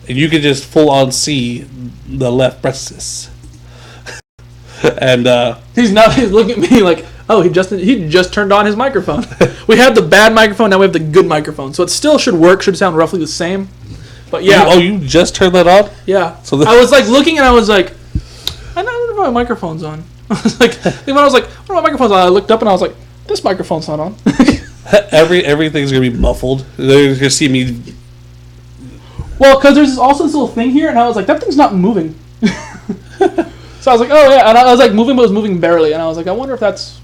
and you could just full on see the left breast. And he's looking at me like, oh, he just turned on his microphone. We had the bad microphone, now we have the good microphone, so it still should work, should sound roughly the same. But yeah. You just turned that on? Yeah. So I was like looking and I was like, I wonder if my microphone's on. I was like, when I was like, what are my microphones on? I looked up and I was like, this microphone's not on. Everything's gonna be muffled. They're gonna see me. Well, because there's also this little thing here, and I was like, that thing's not moving. So I was like, oh yeah, and I was like moving, but it was moving barely, and I was like, I wonder if that's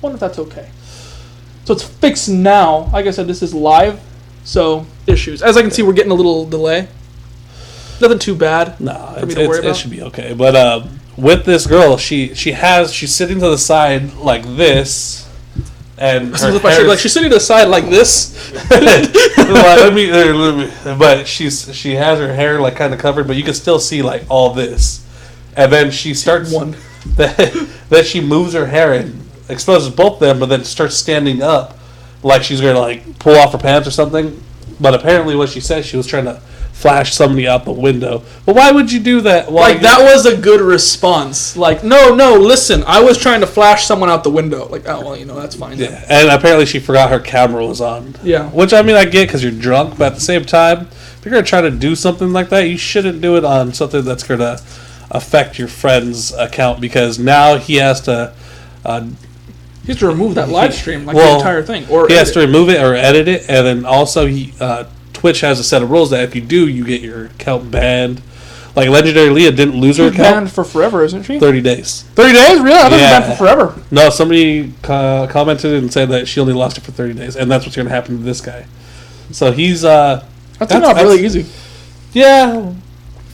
okay. So it's fixed now. Like I said, this is live, so issues. As I can see, we're getting a little delay. Nothing too bad. No, it should be okay. But with this girl, she's sitting to the side like this, and she's sitting to the side like this. But she has her hair like kind of covered, but you can still see like all this. And then she starts that she moves her hair and exposes both of them, but then starts standing up like she's gonna like pull off her pants or something. But apparently, what she said, she was trying to flash somebody out the window. But why would you do that? That was a good response. Like, no, listen, I was trying to flash someone out the window. Like, oh well, that's fine. Yeah, then. And apparently she forgot her camera was on. Yeah. Which I mean, I get because you're drunk, but at the same time, if you're gonna try to do something like that, you shouldn't do it on something that's gonna affect your friend's account, because now he has to remove that live stream, the entire thing, or he has to remove it or edit it, and then also Twitch has a set of rules that if you do, you get your account banned. Like Legendary Leah didn't lose her account. Banned for forever, isn't she? 30 days. 30 days? Really? I thought it was banned for forever. No, somebody commented and said that she only lost it for 30 days, and that's what's going to happen to this guy. So he's that's really easy. Yeah.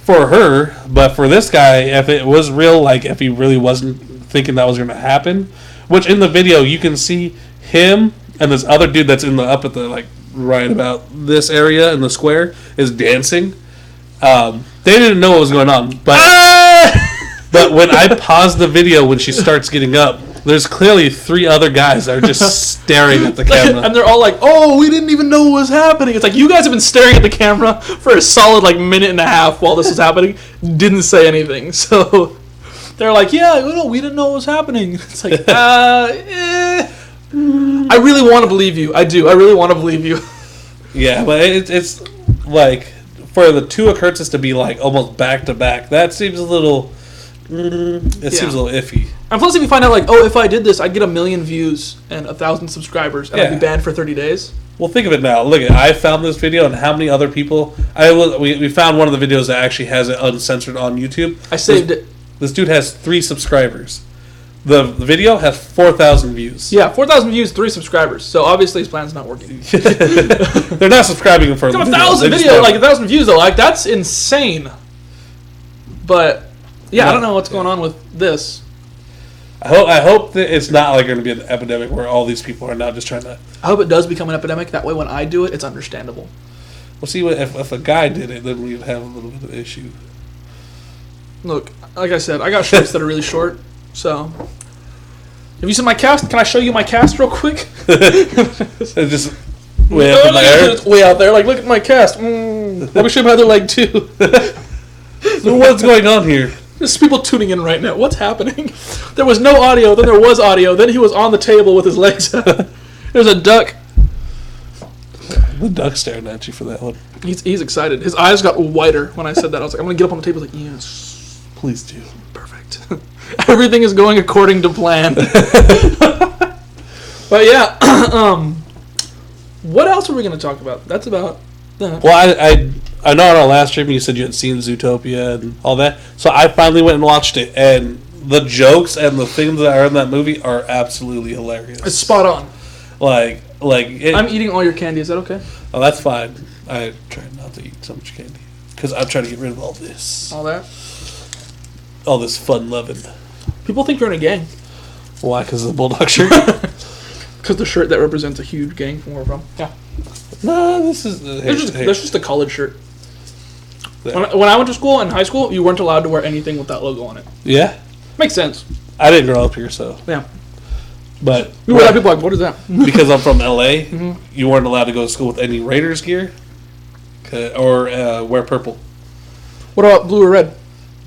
For her, but for this guy, if it was real, like if he really wasn't thinking that was going to happen, which in the video you can see him and this other dude that's up at the like right about this area in the square is dancing. They didn't know what was going on, but when I paused the video when she starts getting up, there's clearly 3 other guys that are just staring at the camera. And they're all like, oh, we didn't even know what was happening. It's like, you guys have been staring at the camera for a solid minute and a half while this was happening. Didn't say anything. So they're like, yeah, we didn't know what was happening. It's like, I really want to believe you. I do. I really want to believe you. Yeah, but it's like, for the 2 occurrences to be like almost back to back, that seems a little... seems a little iffy. And plus, if you find out, if I did this, I'd get 1 million views and 1,000 subscribers, and I'd be banned for 30 days. Well, think of it now. Look, I found this video, and how many other people... We found one of the videos that actually has it uncensored on YouTube. I saved it. This dude has 3 subscribers. The video has 4,000 views. Yeah, 4,000 views, 3 subscribers. So obviously his plan's not working. They're not subscribing for 1,000 videos, 1,000 views though. That's insane. But yeah, I don't know what's going on with this. I hope that it's not going to be an epidemic where all these people are now just trying to... I hope it does become an epidemic. That way when I do it, it's understandable. Well, see, if a guy did it, then we'd have a little bit of an issue. Look, like I said, I got shorts that are really short, so... Have you seen my cast? Can I show you my cast real quick? Just way up in the air? It's way out there. Look at my cast. Let me show you my other leg, too. So what's going on here? There's people tuning in right now. What's happening? There was no audio, then there was audio, then he was on the table with his legs out. There's a duck. The duck's staring at you for that one. He's excited. His eyes got whiter when I said that. I was like, I'm going to get up on the table. He's like, yes. Please do. Perfect. Everything is going according to plan. But yeah, what else are we going to talk about? That's about that. Well, I know on our last stream you said you had seen Zootopia and all that, so I finally went and watched it, and the jokes and the things that are in that movie are absolutely hilarious. It's spot on. I'm eating all your candy. Is that okay? Oh, that's fine. I try not to eat so much candy because I'm trying to get rid of all this. All that? All this fun loving. People think you're in a gang. Why? Because of the Bulldog shirt? Because the shirt that represents a huge gang from where we're from. Yeah. No, this is... That's just a college shirt. When I went to school, in high school, you weren't allowed to wear anything with that logo on it. Yeah? Makes sense. I didn't grow up here, so... Yeah. But... You were like, what is that? Because I'm from LA, you weren't allowed to go to school with any Raiders gear. Or wear purple. What about blue or red?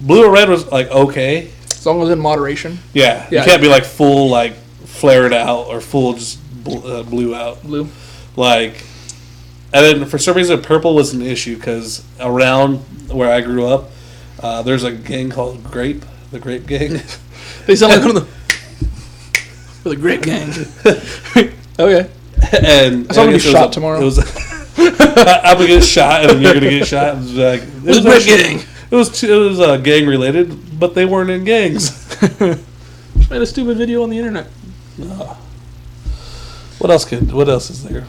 Blue or red was like okay. As long as in moderation. Yeah. You can't be like full like flared out or full just blue out. Blue. Like, and then for some reason purple was an issue because around where I grew up, there's a gang called Grape, the Grape Gang. They sound like one of the Grape Gang. Okay. And I'm gonna get shot tomorrow. It was I'm gonna get shot, and then you're gonna get shot. It was like it was Grape Gang. It was gang related, but they weren't in gangs. Just made a stupid video on the internet. What else is there?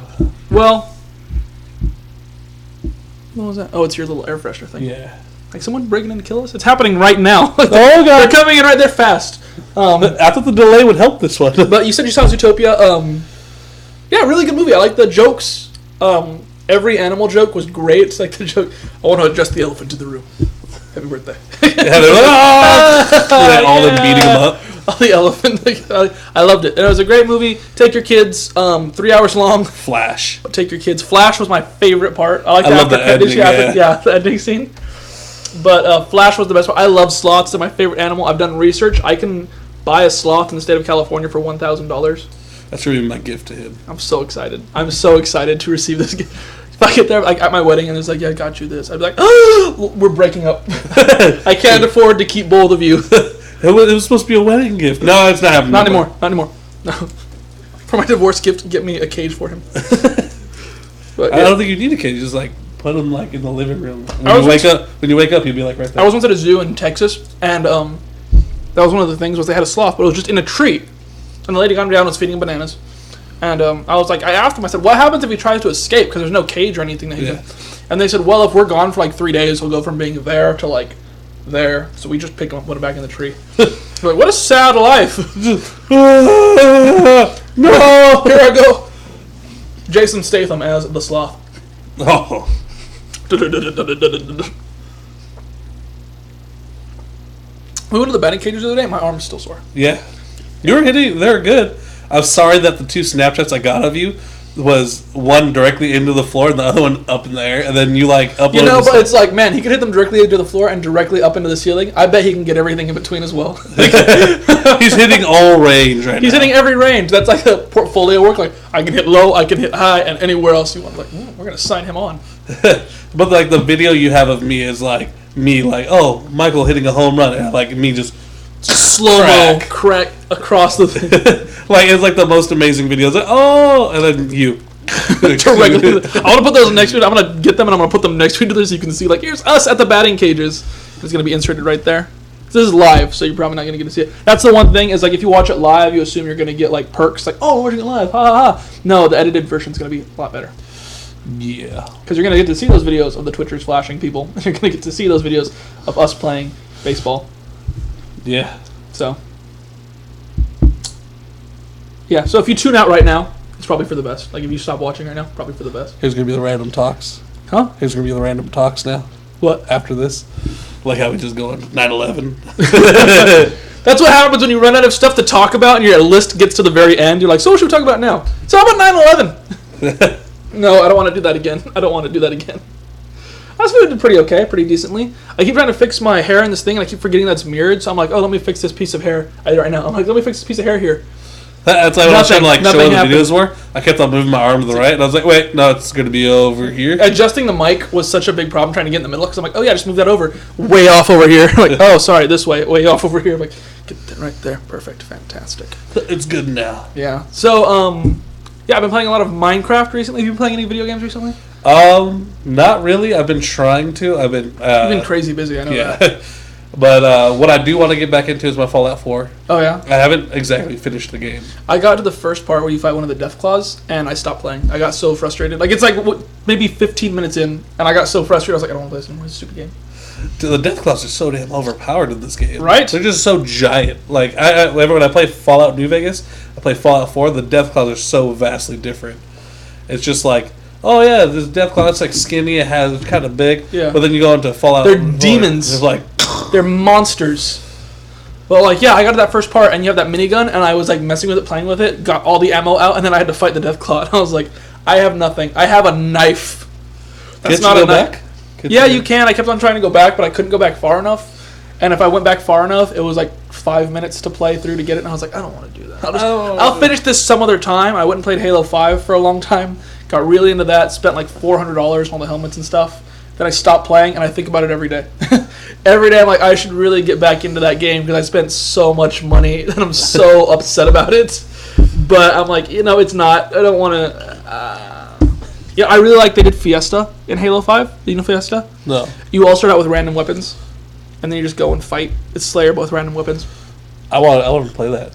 Well, what was that? Oh, it's your little air freshener thing. Yeah. Like someone breaking in to kill us? It's happening right now. Oh god, they're coming in right there fast. I thought the delay would help this one. But you said you saw Zootopia. Yeah, really good movie. I like the jokes. Every animal joke was great. It's like the joke, I want to adjust the elephant to the room. Happy birthday. All them beating him up. All the elephant. I loved it. And it was a great movie. Take your kids. 3 hours long. Flash. Take your kids. Flash was my favorite part. I love the ending. The ending scene. But Flash was the best part. I love sloths. They're my favorite animal. I've done research. I can buy a sloth in the state of California for $1,000. That's really my gift to him. I'm so excited. I'm so excited to receive this gift. If I get there, like at my wedding, and it's like, yeah, I got you this. I'd be like, oh, we're breaking up. I can't afford to keep both of you. It was supposed to be a wedding gift. No, it's not happening. Not anymore. No. For my divorce gift, get me a cage for him. But, I don't think you need a cage. Just like put him like in the living room. When you wake up, he'll be like right there. I was once at a zoo in Texas, and that was one of the things was they had a sloth, but it was just in a tree. And the lady got him down and was feeding him bananas. And I was like, I asked him, I said, what happens if he tries to escape? Because there's no cage or anything that he can. And they said, well, if we're gone for like 3 days, he'll go from being there to like there. So we just pick him up, put him back in the tree. We're like, what a sad life. No, here I go. Jason Statham as the sloth. Oh. We went to the batting cages the other day. My arm's still sore. Yeah. They're good. I'm sorry that the 2 Snapchats I got of you was one directly into the floor and the other one up in the air, and then you like uploaded. You know, but it's like, man, he could hit them directly into the floor and directly up into the ceiling. I bet he can get everything in between as well. He's hitting all range right now. He's hitting every range. That's like the portfolio work. Like, I can hit low, I can hit high, and anywhere else you want. Like, we're gonna sign him on. But like the video you have of me is like me, like, oh, Michael hitting a home run, and like me just slow-mo crack across the thing. Like, it's like the most amazing videos. Like, oh, and then you. I want to put those next to it. I'm going to get them and I'm going to put them next to each other so you can see, like, here's us at the batting cages. It's going to be inserted right there. This is live, so you're probably not going to get to see it. That's the one thing, is like if you watch it live, you assume you're going to get like perks. Like, oh, we're watching it live. Ha ha ha. No, the edited version is going to be a lot better. Yeah. Because you're going to get to see those videos of the Twitchers flashing people. You're going to get to see those videos of us playing baseball. Yeah. So, yeah. So if you tune out right now, it's probably for the best. Like if you stop watching right now, probably for the best. Here's gonna be the random talks. Huh? Here's gonna be the random talks now. What? After this, like how we just go on 9/11. That's what happens when you run out of stuff to talk about, and your list gets to the very end. You're like, so what should we talk about now? So how about 9/11? No, I don't want to do that again. Last video did pretty decently. I keep trying to fix my hair in this thing, and I keep forgetting that's mirrored. So I'm like, oh, let me fix this piece of hair right now. I'm like, let me fix this piece of hair here. That's like when I was trying to like show what the videos were. I kept on moving my arm to the right, and I was like, wait, no, it's going to be over here. Adjusting the mic was such a big problem trying to get in the middle, because I'm like, oh yeah, just move that over. Way off over here. Like, oh, sorry, this way off over here. I'm like, get that right there. Perfect. Fantastic. It's good now. Yeah. So, yeah, I've been playing a lot of Minecraft recently. Have you been playing any video games recently? Not really. I've been trying to. You've been crazy busy, I know that. But what I do want to get back into is my Fallout 4. Oh, yeah? I haven't exactly finished the game. I got to the first part where you fight one of the Deathclaws, and I stopped playing. I got so frustrated. Like, it's like maybe 15 minutes in, and I got so frustrated, I was like, I don't want to play this anymore. It's a stupid game. The Deathclaws are so damn overpowered in this game. Right? They're just so giant. Like, whenever when I play Fallout New Vegas, I play Fallout 4, the Deathclaws are so vastly different. It's just like, oh yeah, this Deathclaw, it's like skinny, it's kind of big. Yeah. But then you go into Fallout. They're demons. It's like, they're monsters. But like, yeah, I got to that first part, and you have that minigun, and I was like messing with it, playing with it, got all the ammo out, and then I had to fight the Deathclaw. And I was like, I have nothing. I have a knife That's Can't not you a go night. back? Yeah, you can. I kept on trying to go back, but I couldn't go back far enough. And if I went back far enough, it was like 5 minutes to play through to get it. And I was like, I don't want to do that. I'll finish this some other time. I went and played Halo 5 for a long time. Got really into that. Spent like $400 on all the helmets and stuff. Then I stopped playing, and I think about it every day. Every day I'm like, I should really get back into that game because I spent so much money and I'm so upset about it. But I'm like, it's not. I don't want to... Yeah, I really like they did Fiesta in Halo 5. Do you know Fiesta? No. You all start out with random weapons, and then you just go and fight. It's Slayer, but with random weapons. I want to play that.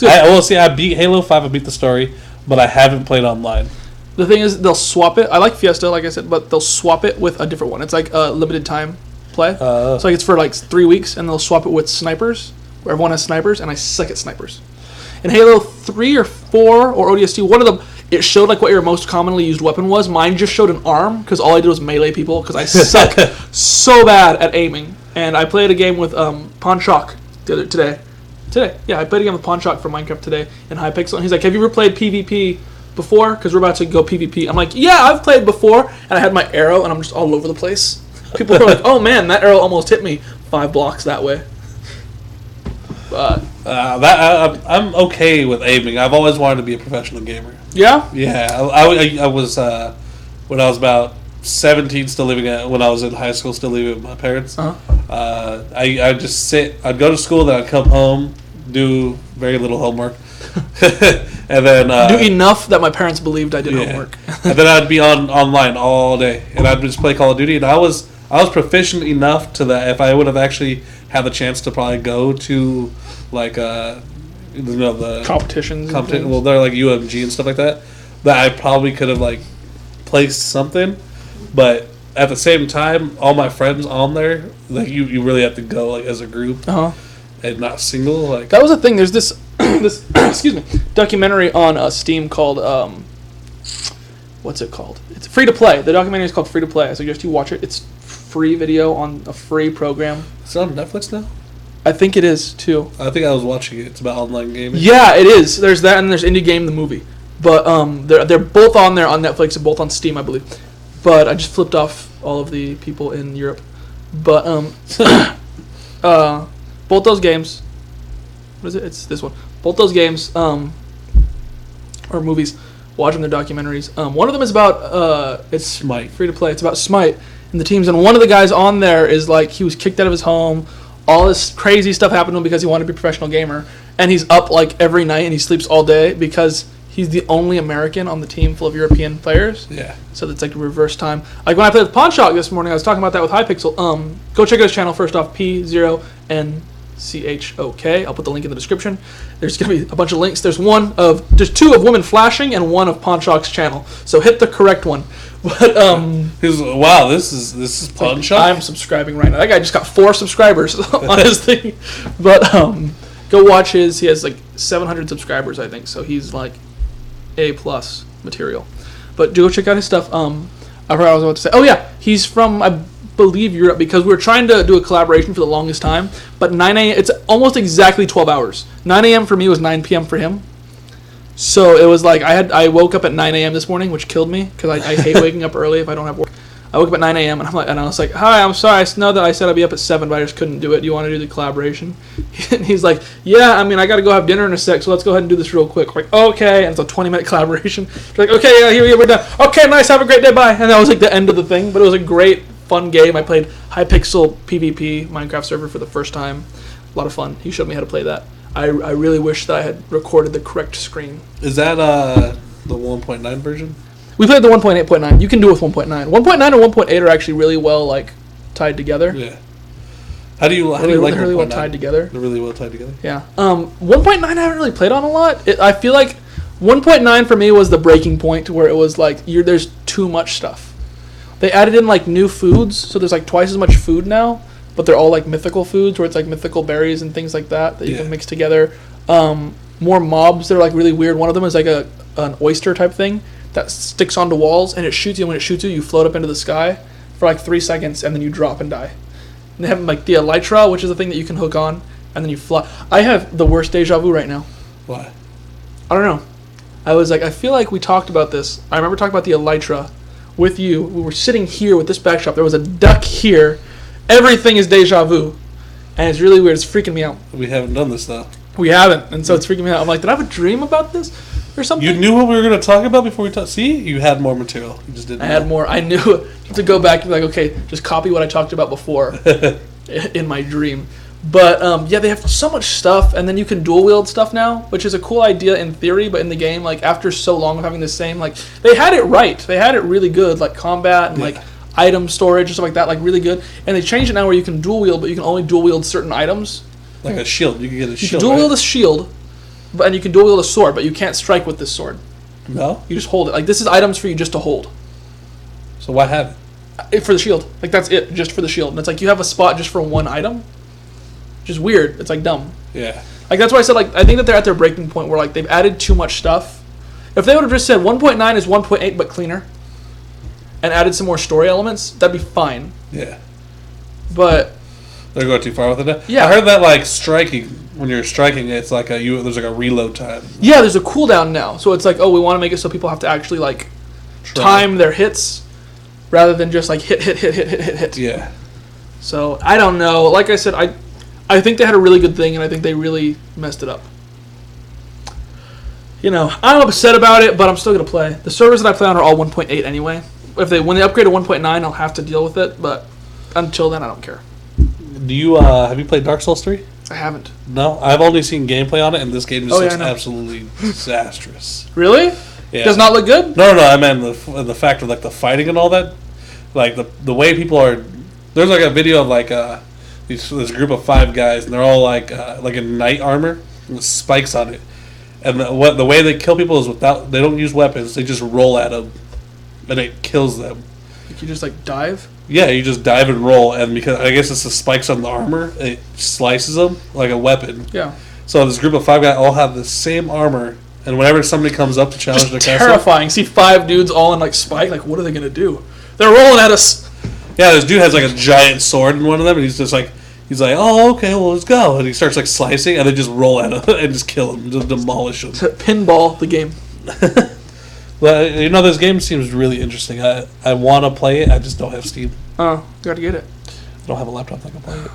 I beat Halo 5. I beat the story, but I haven't played online. The thing is, they'll swap it. I like Fiesta, like I said, but they'll swap it with a different one. It's like a limited time play. So like it's for like 3 weeks, and they'll swap it with snipers, where everyone has snipers, and I suck at snipers. In Halo 3 or 4 or ODST, one of them, it showed like what your most commonly used weapon was. Mine just showed an arm, because all I did was melee people, because I suck so bad at aiming. And I played a game with Ponchok today. Yeah, I played a game with Ponchok for Minecraft today in Hypixel, and he's like, have you ever played PvP before? Because we're about to go PvP. I'm like, yeah, I've played before, and I had my arrow, and I'm just all over the place. People are like, oh man, that arrow almost hit me 5 blocks that way. But I'm okay with aiming. I've always wanted to be a professional gamer. Yeah? Yeah, I was when I was about 17, still living when I was in high school, still living with my parents. I'd just I'd go to school, then I'd come home, do very little homework, and then do enough that my parents believed I did homework. And then I'd be online all day, and I'd just play Call of Duty. And I was proficient enough to that if I would have actually had the chance to probably go to like the competitions. Well, they're like UMG and stuff like that. That I probably could have like placed something, but at the same time, all my friends on there, like you really have to go like as a group and not single. Like that was the thing. There's this excuse me, documentary on Steam called what's it called? It's free to play. The documentary is called Free to Play. I suggest you watch it. It's free video on a free program. Is it on Netflix now? I think it is too. I think I was watching it. It's about online gaming. Yeah, it is. There's that, and there's Indie Game the movie. But they're both on there on Netflix and both on Steam, I believe. But I just flipped off all of the people in Europe. But both those games. What is it? It's this one. Both those games or movies. Watch them. They're documentaries. One of them is about it's Smite. Free to play. It's about Smite and the teams. And one of the guys on there is like he was kicked out of his home. All this crazy stuff happened to him because he wanted to be a professional gamer. And he's up like every night and he sleeps all day because he's the only American on the team full of European players. Yeah. So it's like reverse time. Like when I played with Ponchok this morning, I was talking about that with Hypixel. Go check out his channel first off, P0NCHOK. I'll put the link in the description. There's gonna be a bunch of links. There's two of women flashing and one of Ponchok's channel. So hit the correct one. But wow, this is Ponchok. I'm subscribing right now. That guy just got 4 subscribers on his thing. But go watch his. He has like 700 subscribers, I think. So he's like A+ material. But do go check out his stuff. I forgot what I was about to say. Oh yeah, he's from I believe Europe because we were trying to do a collaboration for the longest time. But 9 a.m. It's almost exactly 12 hours. 9 a.m. for me was 9 p.m. for him. So it was like I woke up at 9 a.m. this morning, which killed me because I hate waking up early if I don't have work. I woke up at 9 a.m. and I was like, "Hi, I'm sorry. I know that I said I'd be up at 7, but I just couldn't do it. Do you want to do the collaboration?" And he's like, "Yeah, I mean, I got to go have dinner in a sec, so let's go ahead and do this real quick." We're like, "Okay," and it's a 20-minute collaboration. We're like, "Okay, yeah, here we're done. Okay, nice. Have a great day. Bye." And that was like the end of the thing, but it was a great, fun game. I played Hypixel PvP Minecraft server for the first time. A lot of fun. He showed me how to play that. I really wish that I had recorded the correct screen. Is that the 1.9 version? We played the 1.8.9. You can do it with 1.9. 1.9 and 1.8 are actually really well like tied together. Yeah. How do you like really 1.9? well tied together? They're really well tied together. Yeah. 1.9 I haven't really played on a lot. I feel like 1.9 for me was the breaking point where it was like there's too much stuff. They added in like new foods, so there's like twice as much food now, but they're all like mythical foods where it's like mythical berries and things like that you can mix together. More mobs that are like really weird. One of them is like an oyster type thing that sticks onto walls and it shoots you. When it shoots you, you float up into the sky for like 3 seconds and then you drop and die. And they have like the elytra, which is a thing that you can hook on, and then you fly. I have the worst deja vu right now. Why? I don't know. I was like, I feel like we talked about this. I remember talking about the elytra with you. We were sitting here with this backdrop. There was a duck here. Everything is deja vu. And it's really weird. It's freaking me out. We haven't done this, though. We haven't. And so it's freaking me out. I'm like, did I have a dream about this or something? You knew what we were going to talk about before we talked. See? You had more material. You just didn't I had more. I knew to go back and be like, okay, just copy what I talked about before in my dream. But, yeah, they have so much stuff. And then you can dual wield stuff now, which is a cool idea in theory. But in the game, like, after so long of having the same, like, they had it right. They had it really good, like combat and, like, item storage and stuff like that, like really good. And they changed it now where you can dual wield, but you can only dual wield certain items. Like a shield. You can get a shield. You can dual wield a shield, and you can dual wield a sword, but you can't strike with this sword. No? You just hold it. Like, this is items for you just to hold. So why have it? For the shield. Like, that's it, just for the shield. And it's like you have a spot just for one item. Just weird. It's like dumb. Yeah. Like, that's why I said, like, I think that they're at their breaking point where, like, they've added too much stuff. If they would have just said 1.9 is 1.8 but cleaner, and added some more story elements, that'd be fine. Yeah. But they're going too far with it. Yeah. I heard that like striking, when you're striking, it's like there's like a reload time. Yeah, there's a cooldown now. So it's like, oh, we want to make it so people have to actually like time their hits rather than just like hit. Yeah. So I don't know. Like I said, I think they had a really good thing, and I think they really messed it up. You know, I'm upset about it, but I'm still gonna play. The servers that I play on are all 1.8 anyway. When they upgrade to 1.9, I'll have to deal with it. But until then, I don't care. Do you have you played Dark Souls 3? I haven't. No, I've only seen gameplay on it, and this game just looks absolutely disastrous. Really? Yeah. Does not look good? No. I meant the fact of like the fighting and all that, like the way people are. There's like a video of like this group of 5 guys, and they're all like in knight armor with spikes on it, and the way they kill people is they don't use weapons. They just roll at them, and it kills them. Like you just like dive? Yeah, you just dive and roll, and because I guess it's the spikes on the armor, it slices them like a weapon. Yeah. So this group of 5 guys all have the same armor, and whenever somebody comes up to challenge the castle, terrifying. See 5 dudes all in like spike. Like, what are they gonna do? They're rolling at us. Yeah, this dude has like a giant sword in one of them, and he's like, oh, okay, well, let's go. And he starts like slicing, and they just roll at him and just kill him, just demolish him. Pinball the game. But this game seems really interesting. I want to play it. I just don't have Steam. Oh, gotta get it. I don't have a laptop that can play it,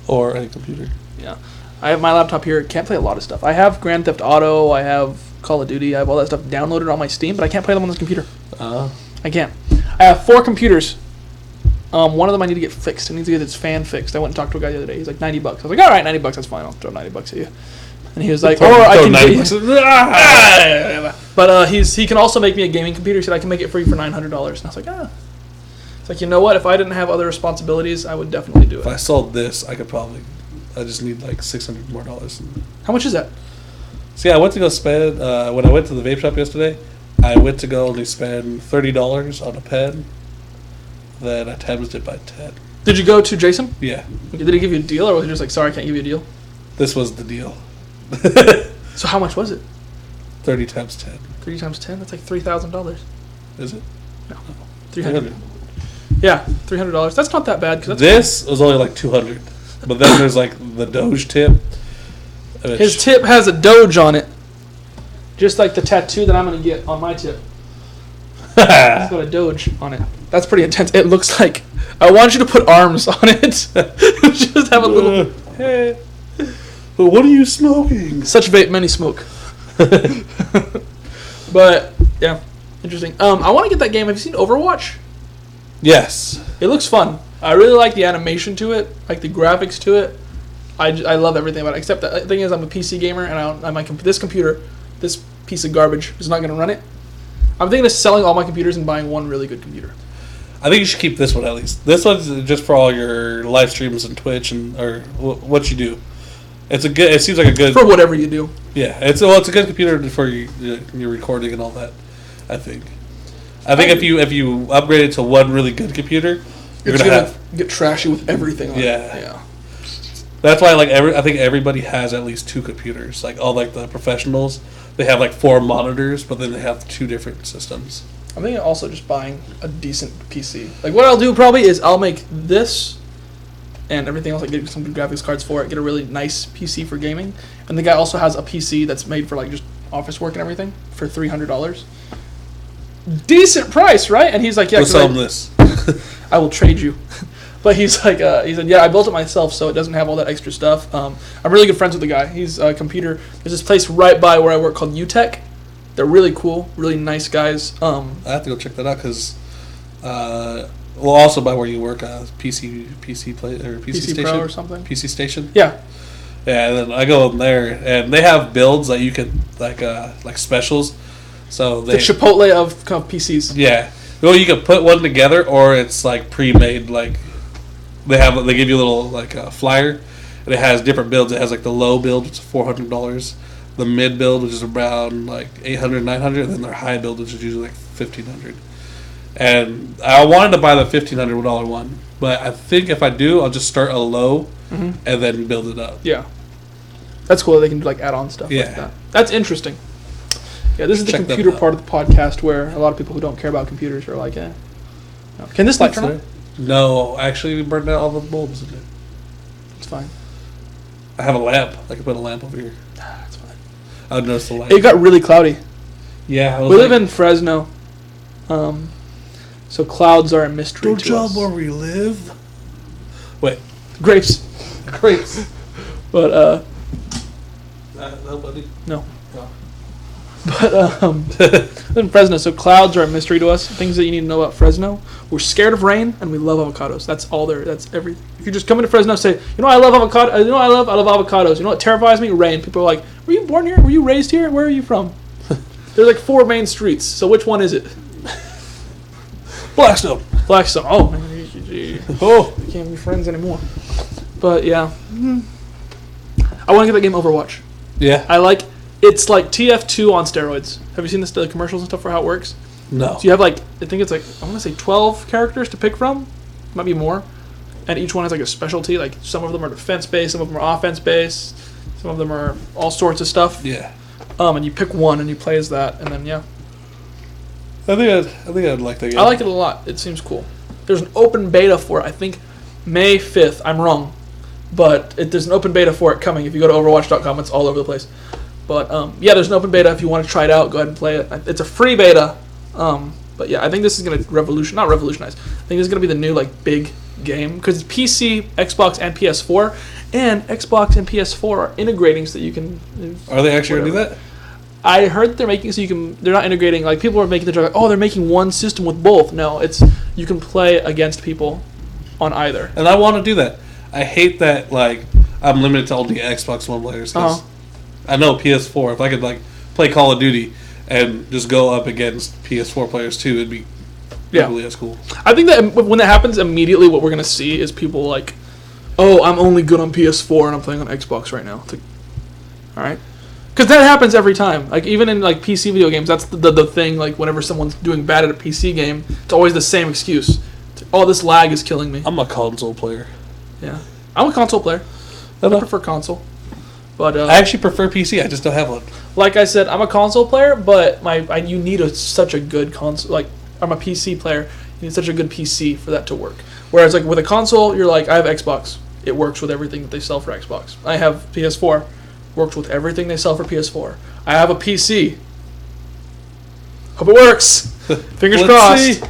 or any computer. Yeah, I have my laptop here. Can't play a lot of stuff. I have Grand Theft Auto. I have Call of Duty. I have all that stuff downloaded on my Steam, but I can't play them on this computer. I can't. I have 4 computers. One of them I need to get fixed. I need to get its fan fixed. I went and talked to a guy the other day. He's like, $90. I was like, all right, $90, that's fine. I'll throw $90 at you. And he was like, or I can get you. But he can also make me a gaming computer. He said I can make it for you for $900. And I was like, It's like, you know what? If I didn't have other responsibilities, I would definitely do it. If I sold this, I just need like $600 more. How much is that? See, I went to go spend when I went to the vape shop yesterday. I went to go only spend $30 on a pen. Then I times it by 10. Did you go to Jason? Yeah. Okay, did he give you a deal, or was he just like, sorry, I can't give you a deal? This was the deal. So how much was it? 30 times 10. 30 times 10? That's like $3,000. Is it? No. 300. Yeah, $300. That's not that bad. This was only like 200. But then there's like the Doge tip. His tip has a Doge on it. Just like the tattoo that I'm going to get on my tip. It's got a Doge on it. That's pretty intense. It looks like... I want you to put arms on it. Just have a little... Hey. But what are you smoking? Such vape, many smoke. But, yeah. Interesting. I want to get that game. Have you seen Overwatch? Yes. It looks fun. I really like the animation to it. Like the graphics to it. I love everything about it. Except the thing is, I'm a PC gamer, and this computer, this piece of garbage, is not going to run it. I'm thinking of selling all my computers and buying one really good computer. I think you should keep this one at least. This one's just for all your live streams and Twitch or what you do. It seems like a good for whatever you do. Yeah, it's a good computer for your recording and all that. I think if you upgrade it to one really good computer, you're gonna get trashy with everything on it. Yeah. That's why I think everybody has at least 2 computers. Like all like the professionals, they have like 4 monitors, but then they have 2 different systems. I'm thinking also just buying a decent PC. Like what I'll do probably is I'll make this and everything else. Like get some good graphics cards for it. Get a really nice PC for gaming. And the guy also has a PC that's made for like just office work and everything for $300. decent price, right? And he's like, yeah, We'll sell him this. I will trade you. But he's like, he said, yeah, I built it myself, so it doesn't have all that extra stuff. I'm really good friends with the guy. He's a computer. There's this place right by where I work called UTech. They're really cool, really nice guys. I have to go check that out because, also by where you work, PC Play or PC Station Pro or something. PC Station. Yeah. Yeah, and then I go in there, and they have builds that you can like specials. So The Chipotle of PCs. Yeah, well, you can put one together, or it's like pre-made. Like they give you a little like flyer, and it has different builds. It has like the low build, which is $400. The mid build, which is around like $800, $900, and then their high build, which is usually like $1,500. And I wanted to buy the $1,500 one, but I think if I do, I'll just start a low and then build it up. Yeah, that's cool. They can do like add-on stuff like that. That's interesting. Yeah, this is the computer part of the podcast where a lot of people who don't care about computers are like, eh. No. Can this light turn on? No, actually, we burned out all the bulbs in it. It's fine. I have a lamp. I can put a lamp over here. That's fine. I would notice the light. It got really cloudy. Yeah. We live in Fresno. So clouds are a mystery Don't to tell us. where we live. Wait. Grapes. Grapes. But, no, buddy. No. But in Fresno, so clouds are a mystery to us. Things that you need to know about Fresno. We're scared of rain, and we love avocados. That's all there. That's everything. If you just come into Fresno, say, I love avocado. I love avocados. You know what terrifies me? Rain. People are like, were you born here? Were you raised here? Where are you from? There's like 4 main streets. So which one is it? Blackstone. Oh, man. Oh, we can't be friends anymore. But yeah, I want to get that game Overwatch. Yeah. It's like TF2 on steroids. Have you seen the commercials and stuff for how it works? No. So you have I think it's I want to say 12 characters to pick from. Might be more. And each one has like a specialty. Like some of them are defense based, some of them are offense based, some of them are all sorts of stuff. Yeah. And you pick one and you play as that, and then yeah. I think I'd like that game. I like it a lot. It seems cool. There's an open beta for it. I think May 5th. I'm wrong, but there's an open beta for it coming. If you go to Overwatch.com, it's all over the place. But yeah, there's an open beta. If you want to try it out, go ahead and play it. It's a free beta. But yeah, I think this is gonna not revolutionize. I think this is gonna be the new big game because it's PC, Xbox, and PS4, and Xbox and PS4 are integrating so that you can. Are they actually gonna do that? I heard they're making so you can. They're not integrating. Like people are making the joke. Oh, they're making one system with both. No, it's you can play against people on either. And I want to do that. I hate that I'm limited to only Xbox One players. Cause I know PS4. If I could play Call of Duty and just go up against PS4 players too, it'd be equally as cool. I think that when that happens, immediately what we're gonna see is people oh, I'm only good on PS4 and I'm playing on Xbox right now. It's all right. Because that happens every time. Even in PC video games, that's the thing. Whenever someone's doing bad at a PC game, it's always the same excuse. Oh, this lag is killing me. I'm a console player. Yeah, I'm a console player. I prefer console. But I actually prefer PC. I just don't have one. Like I said, I'm a console player, but you need such a good console. I'm a PC player. You need such a good PC for that to work. Whereas with a console, you're I have Xbox. It works with everything that they sell for Xbox. I have PS4. Works with everything they sell for PS4. I have a PC. Hope it works. Fingers crossed.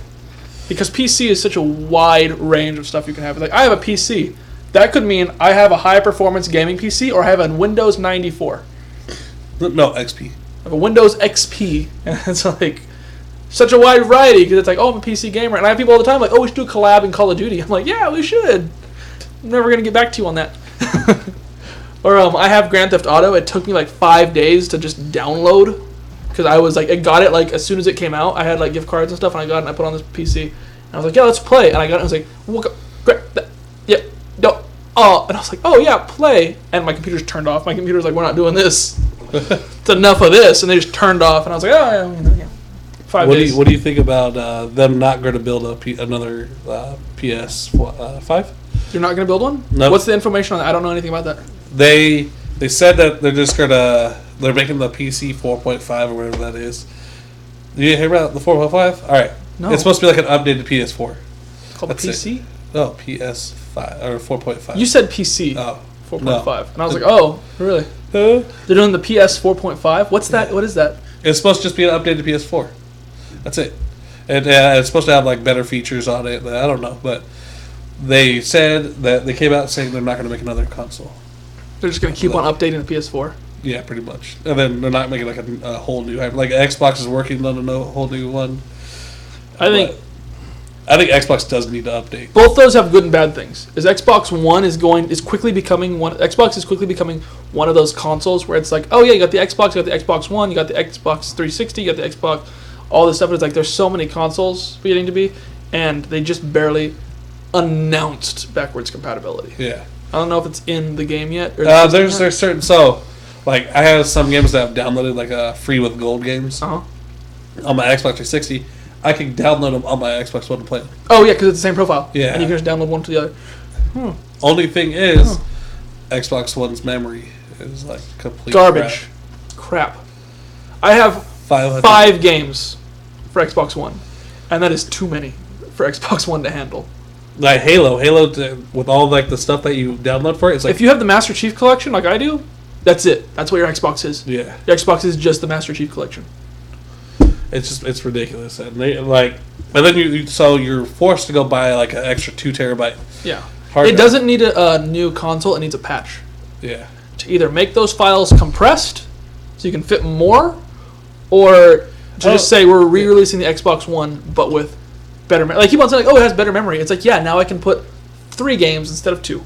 Because PC is such a wide range of stuff you can have. I have a PC. That could mean I have a high-performance gaming PC or I have a Windows 94. No, XP. I have a Windows XP. And it's such a wide variety because it's oh, I'm a PC gamer. And I have people all the time oh, we should do a collab in Call of Duty. I'm yeah, we should. I'm never going to get back to you on that. Or I have Grand Theft Auto. It took me 5 days to just download because I was I got it as soon as it came out. I had gift cards and stuff, and I got it and I put it on this PC. And I was yeah, let's play. And I got it. And I was great, yeah, no, oh, and I was oh yeah, play. And my computer's turned off. My computer's we're not doing this. It's enough of this, and they just turned off. And I was oh yeah. 5 days. What do you think about them not going to build another PS5? You're not going to build one? No. What's the information on that? I don't know anything about that. They said that they're just they're making the PC 4.5 or whatever that is. Did you hear about the 4.5? All right. No. It's supposed to be an updated PS4. It's called PC? No, PS5 or 4.5. You said PC. Oh. 4.5. No. And I was oh, really? They're doing the PS 4.5? What's that? What is that? It's supposed to just be an updated PS4. That's it. And it's supposed to have like better features on it. I don't know, but they said that they came out saying they're not going to make another console. They're just going to keep on updating the PS4. Yeah, pretty much. And then they're not making like a whole new, like Xbox is working on a whole new one. I think Xbox does need to update. Both those have good and bad things. Xbox One is quickly becoming one of those consoles where it's like, oh yeah, you got the Xbox, you got the Xbox One, you got the Xbox 360, you got the Xbox, all this stuff. And it's like there's so many consoles beginning to be, and they just barely announced backwards compatibility. Yeah. I don't know if it's in the game yet. Or there's certain like I have some games that I've downloaded like free with gold games on my Xbox 360. I can download them on my Xbox One to play them. Oh yeah, because it's the same profile. Yeah, and you can just download one to the other. Only thing is, Xbox One's memory is like complete garbage. Crap. I have 5 games for Xbox One, and that is too many for Xbox One to handle. Like Halo with all like the stuff that you download for it. It's like if you have the Master Chief Collection like I do, that's it. That's what your Xbox is. Yeah, your Xbox is just the Master Chief Collection. It's ridiculous, and then you're forced to go buy like an extra 2 terabyte. Yeah, it doesn't need a new console; it needs a patch. Yeah, to either make those files compressed so you can fit more, or to just say we're re-releasing the Xbox One but with better memory. Like keep on saying, like, oh, it has better memory. It's like, yeah, now I can put 3 games instead of 2.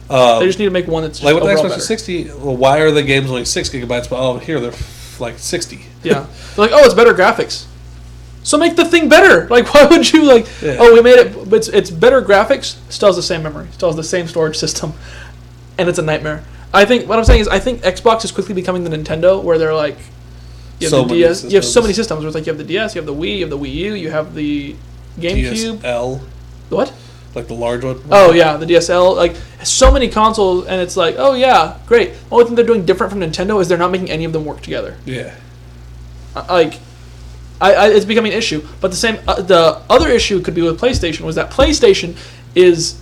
They just need to make one that's just like with the Xbox 360. Well, why are the games only 6 gigabytes? But here they're like 60. Yeah, they're like, oh, it's better graphics. So make the thing better. Like, why would you like? Yeah. Oh, we made it, but it's better graphics. Still has the same memory. Still has the same storage system, and it's a nightmare. I think what I'm saying is I think Xbox is quickly becoming the Nintendo where they're like, you have the DS. You have so many systems. Where it's like you have the DS, you have the Wii, you have the Wii U, you have the GameCube. DSL. What? Like the large one? Oh, yeah, the DSL. Like, so many consoles, and it's like, oh, yeah, great. The only thing they're doing different from Nintendo is they're not making any of them work together. Yeah. It's becoming an issue. But the other issue could be with PlayStation was that PlayStation is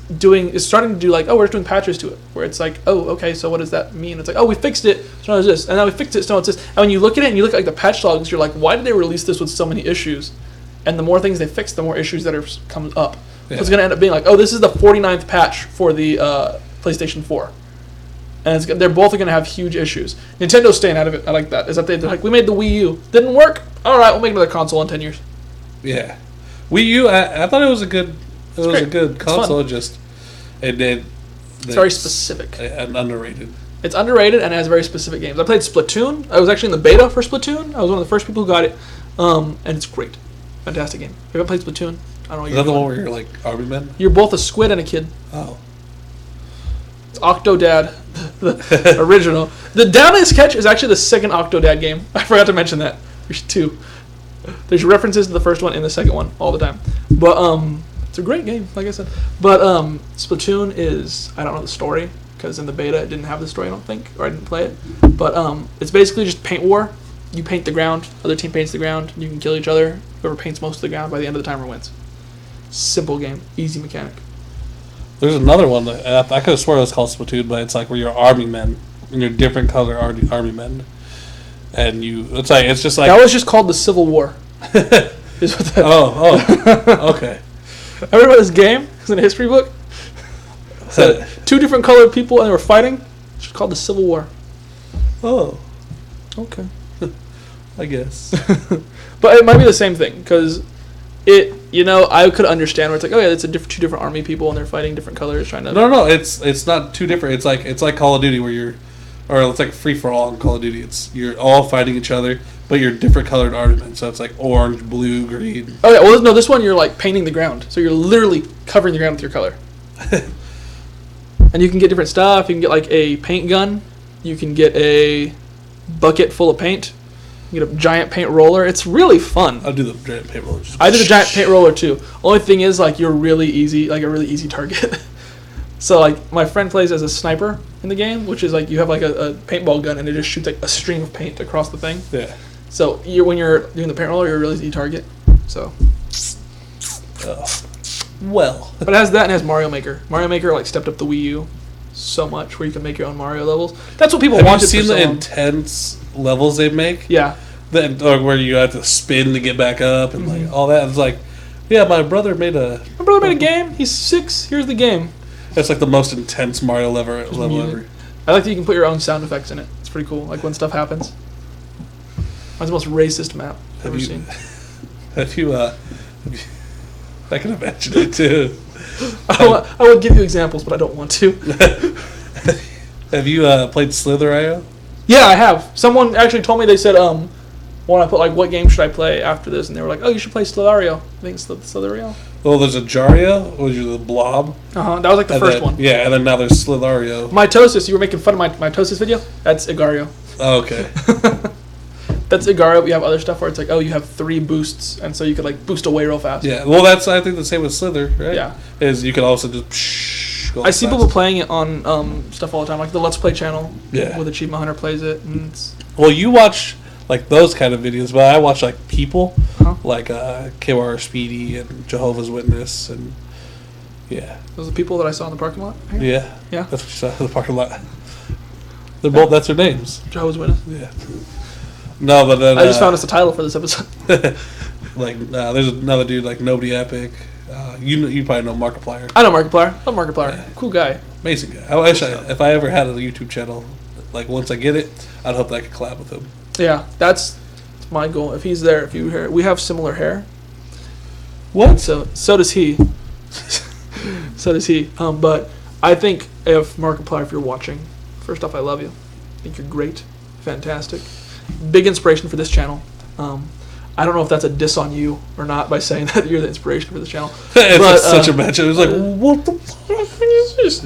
starting to do like, oh, we're just doing patches to it. Where it's like, oh, okay, so what does that mean? It's like, oh, we fixed it, so now it's this. And now we fixed it, so now it's this. And when you look at it and you look at like the patch logs, you're like, why did they release this with so many issues? And the more things they fix, the more issues that come up. Yeah. So it's going to end up being like, oh, this is the 49th patch for the PlayStation 4. And they're both going to have huge issues. Nintendo's staying out of it. I like that. Is that they're like, we made the Wii U. Didn't work? All right, we'll make another console in 10 years. Yeah. Wii U, I thought it was a good console. It's very specific. And underrated. It's underrated and it has very specific games. I played Splatoon. I was actually in the beta for Splatoon. I was one of the first people who got it. And it's great. Fantastic game. Have you ever played Splatoon? I don't know. Is that the one where you're like army men? You're both a squid and a kid. Oh. It's Octodad, the original. The Downest Catch is actually the second Octodad game. I forgot to mention that. There's 2. There's references to the first one and the second one all the time. But it's a great game, like I said. But Splatoon is, I don't know the story, because in the beta it didn't have the story, I don't think, or I didn't play it. But it's basically just paint war. You paint the ground, other team paints the ground, you can kill each other. Whoever paints most of the ground by the end of the timer wins. Simple game, easy mechanic. There's another one that I could have sworn it was called Splatoon, but it's like where you're army men and you're different color army men, and it's just like that was just called the Civil War. Okay. Ever read this game? It's in a history book. So 2 different colored people and they were fighting. It's just called the Civil War. Oh, okay. I guess. But it might be the same thing because I could understand where it's like, oh yeah, it's 2 different army people and they're fighting different colors trying to. No, it's not 2 different. It's like Call of Duty where or it's like free for all in Call of Duty. You're all fighting each other, but you're different colored armament. So it's like orange, blue, green. Oh yeah, well no, this one you're like painting the ground, so you're literally covering the ground with your color. And you can get different stuff. You can get like a paint gun. You can get a bucket full of paint. You get a giant paint roller. It's really fun. I'll do the giant paint roller. I did the giant paint roller too. Only thing is like you're really easy, like a really easy target. So like my friend plays as a sniper in the game, which is like you have like a paintball gun and it just shoots like a stream of paint across the thing. Yeah. So when you're doing the paint roller, you're a really easy target. So. Well. But it has that and it has Mario Maker. Mario Maker like stepped up the Wii U so much where you can make your own Mario levels. That's what people want. Have you seen the intense levels they make? Yeah. Then or where you have to spin to get back up and like all that. It's like, yeah, my brother made a game. He's 6. Here's the game. It's like the most intense Mario level ever. I like that you can put your own sound effects in it. It's pretty cool. Like when stuff happens. Mine's the most racist map I've ever seen. Have you? I can imagine it too. I would give you examples, but I don't want to. Have you played Slither.io? Yeah, I have. Someone actually told me, they said, when I put like, what game should I play after this? And they were like, oh, you should play Slither.io. I think it's Slither.io. Well, there's a Jario, which is the blob. That was like the first one. Yeah, and then now there's Slither.io. Mitosis, you were making fun of my Mitosis video? That's Igario. Oh, okay. That's Igario, but you have other stuff where it's like, oh, you have 3 boosts, and so you could like boost away real fast. Yeah, well, that's, I think, the same with Slither, right? Yeah. Is you can also just go I see people playing it on stuff all the time, like the Let's Play channel. Yeah. With Achievement Hunter plays it. And it's... Well, you watch like those kind of videos, but I watch like people, like KR Speedy and Jehovah's Witness, and yeah. Those are the people that I saw in the parking lot? Yeah. Yeah. That's what you saw in the parking lot. They're both, that's their names. Jehovah's Witness? Yeah. No, but then... I just found us a title for this episode. Like, there's another dude like Nobody Epic. You probably know Markiplier. I know Markiplier. Love Markiplier. Yeah. Cool guy. Amazing guy. I wish if I ever had a YouTube channel, like once I get it, I'd hope that I could collab with him. Yeah, that's my goal. If he's there, if you hear, we have similar hair. What? So does he. So does he. But I think if Markiplier, if you're watching, first off, I love you. I think you're great, fantastic, big inspiration for this channel. I don't know if that's a diss on you or not by saying that you're the inspiration for this channel. It's but, such a match. It was like, what the fuck is this?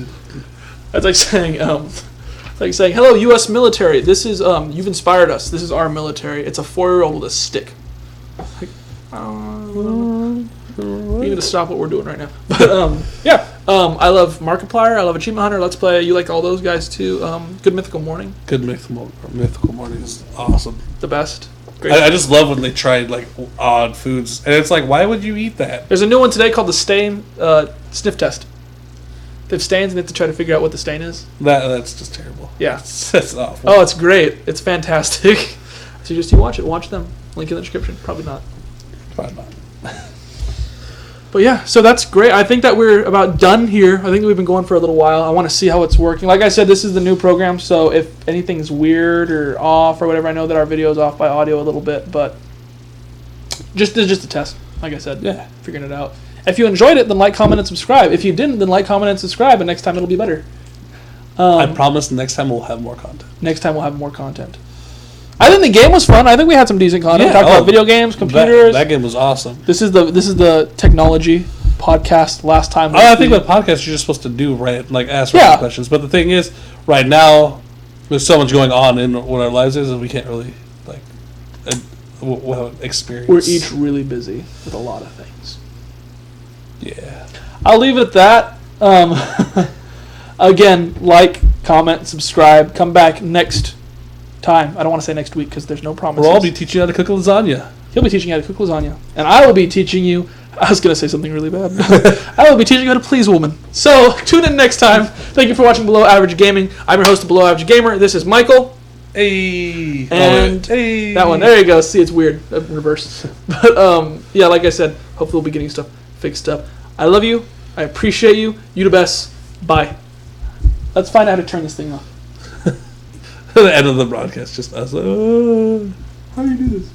That's like saying, hello, U.S. military. This is you've inspired us. This is our military. It's a 4-year-old with a stick. Like, we need to stop what we're doing right now. But yeah, I love Markiplier. I love Achievement Hunter. Let's Play. You like all those guys too. Good Mythical Morning. Good Mythical Morning is awesome. The best. I just love when they tried like odd foods, and it's like, why would you eat that? There's a new one today called the stain sniff test. They have stains and they have to try to figure out what the stain is. That's just terrible. Yeah, that's awful. Oh, it's great. It's fantastic. So you watch it. Watch them. Link in the description. Probably not. Probably not. But yeah, so that's great. I think that we're about done here. I think we've been going for a little while. I want to see how it's working. Like I said, this is the new program, so if anything's weird or off or whatever, I know that our video is off by audio a little bit, but just a test. Like I said, yeah, figuring it out. If you enjoyed it, then like, comment, and subscribe. If you didn't, then like, comment, and subscribe, and next time it'll be better. I promise next time we'll have more content. Next time we'll have more content. I think the game was fun. I think we had some decent content. Yeah, we talked about video games, computers. That game was awesome. This is the technology podcast. Last time. I think with podcasts you're just supposed to do ask random questions. But the thing is, right now there's so much going on in what our lives is, and we can't really experience. We're each really busy with a lot of things. Yeah. I'll leave it at that. Again, like, comment, subscribe. Come back next time. I don't want to say next week because there's no promises. We'll all be teaching you how to cook lasagna. He'll be teaching you how to cook lasagna. And I will be teaching you... I was going to say something really bad. I will be teaching you how to please a woman. So, tune in next time. Thank you for watching Below Average Gaming. I'm your host of Below Average Gamer. This is Michael. Hey. And hey. That one. There you go. See, it's weird. Reverse. But, yeah, like I said, hopefully we'll be getting stuff fixed up. I love you. I appreciate you. You the best. Bye. Let's find out how to turn this thing off. The end of the broadcast, just us. How do you do this?